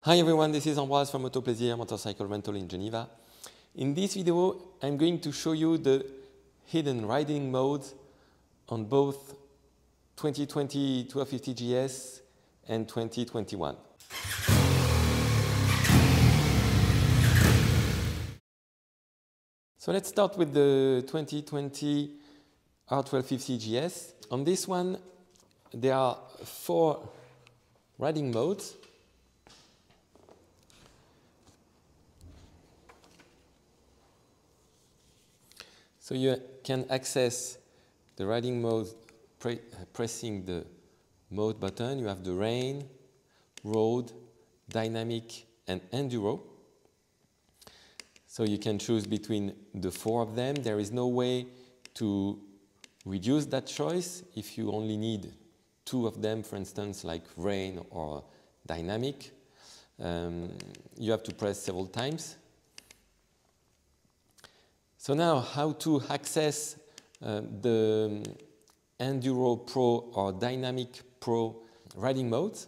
Hi everyone, this is Ambroise from Auto Plaisir Motorcycle Rental in Geneva. In this video, I'm going to show you the hidden riding modes on both 2020 1250GS and 2021. So let's start with the 2020 R1250GS. On this one, there are 4 riding modes. So you can access the riding mode pressing the mode button. You have the rain, road, dynamic and enduro. So you can choose between the 4 of them. There is no way to reduce that choice if you only need 2 of them, for instance, like rain or dynamic. You have to press several times. So now, how to access the Enduro Pro or Dynamic Pro riding modes.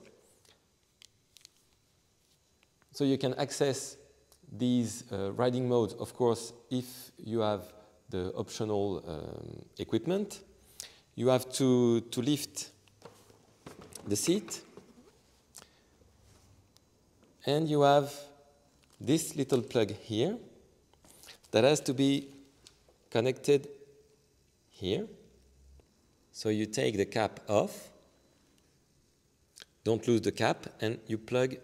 So you can access these riding modes, of course, if you have the optional equipment. You have to lift the seat, and you have this little plug here that has to be connected here. So you take the cap off, don't lose the cap, and you plug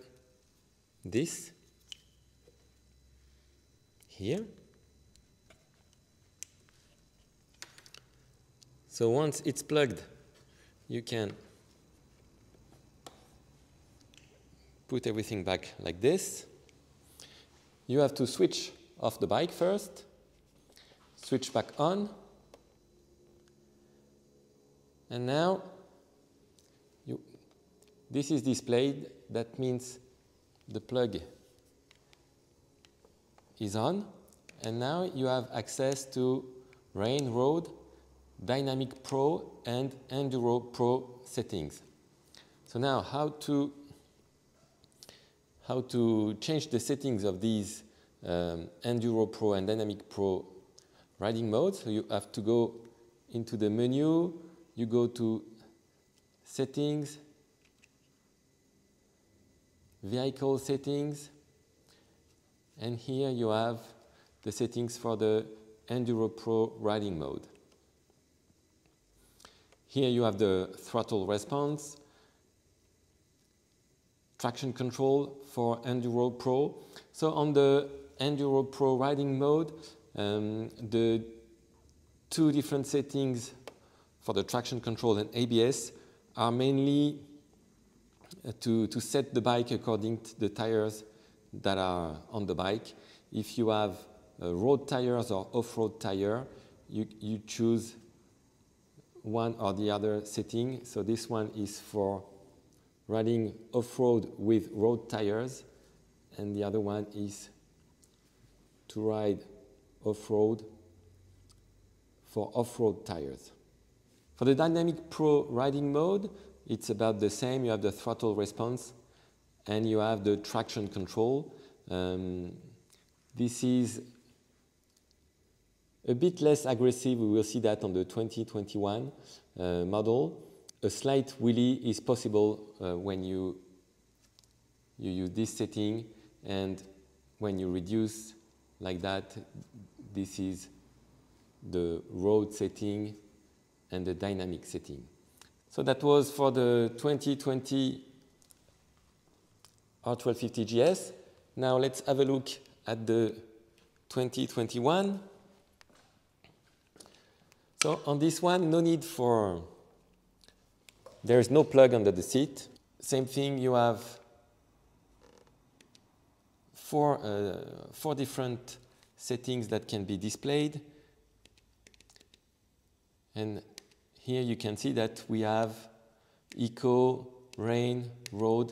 this here. So once it's plugged, you can put everything back like this. You have to switch off the bike first, switch back on, and now this is displayed. That means the plug is on, and now you have access to Rain, Road, Dynamic Pro and Enduro Pro settings. So now how to change the settings of these Enduro Pro and Dynamic Pro riding modes. So you have to go into the menu, you go to Settings, Vehicle Settings, and here you have the settings for the Enduro Pro riding mode. Here you have the throttle response, traction control for Enduro Pro. So on the Enduro Pro riding mode, the 2 different settings for the traction control and ABS are mainly to set the bike according to the tires that are on the bike. If you have road tires or off-road tire, you choose one or the other setting. So this one is for riding off-road with road tires, and the other one is to ride off-road for off-road tires. For the Dynamic Pro riding mode, it's about the same. You have the throttle response and you have the traction control. This is a bit less aggressive. We will see that on the 2021 model. A slight wheelie is possible when you use this setting, and when you reduce like that, this is the road setting and the dynamic setting. So that was for the 2020 R1250GS. Now let's have a look at the 2021. So on this one, no need for, there is no plug under the seat. Same thing, you have 4 different settings that can be displayed. And here you can see that we have Eco, Rain, Road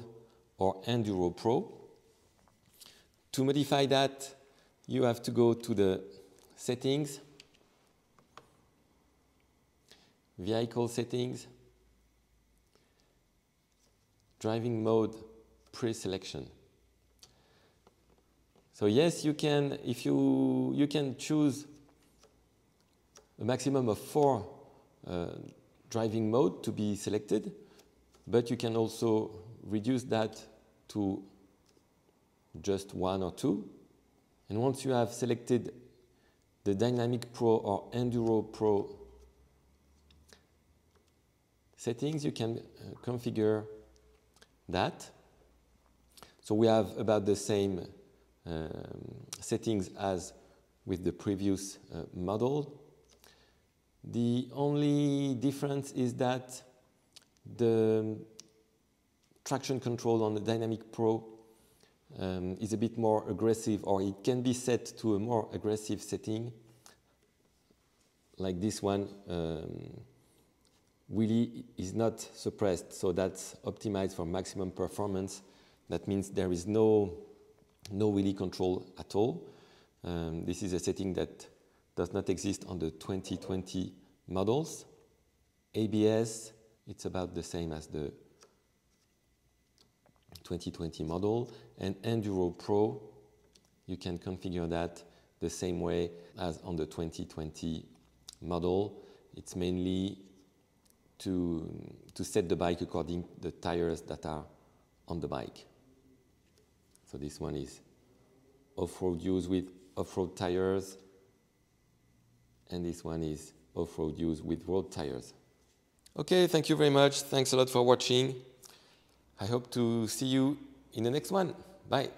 or Enduro Pro. To modify that, you have to go to the settings, Vehicle Settings, Driving Mode Pre-Selection. So yes, you can, if you can choose a maximum of 4 driving mode to be selected, but you can also reduce that to just 1 or 2. And once you have selected the Dynamic Pro or Enduro Pro settings, you can configure that. So we have about the same settings as with the previous model. The only difference is that the traction control on the Dynamic Pro is a bit more aggressive, or it can be set to a more aggressive setting. Like this one, wheelie is not suppressed, so that's optimized for maximum performance. That means there is no wheelie control at all. This is a setting that does not exist on the 2020 models. ABS, it's about the same as the 2020 model. And Enduro Pro, you can configure that the same way as on the 2020 model. It's mainly to set the bike according to the tires that are on the bike. So this one is off-road use with off-road tires, and this one is off-road use with road tires. Okay, thank you very much. Thanks a lot for watching. I hope to see you in the next one. Bye.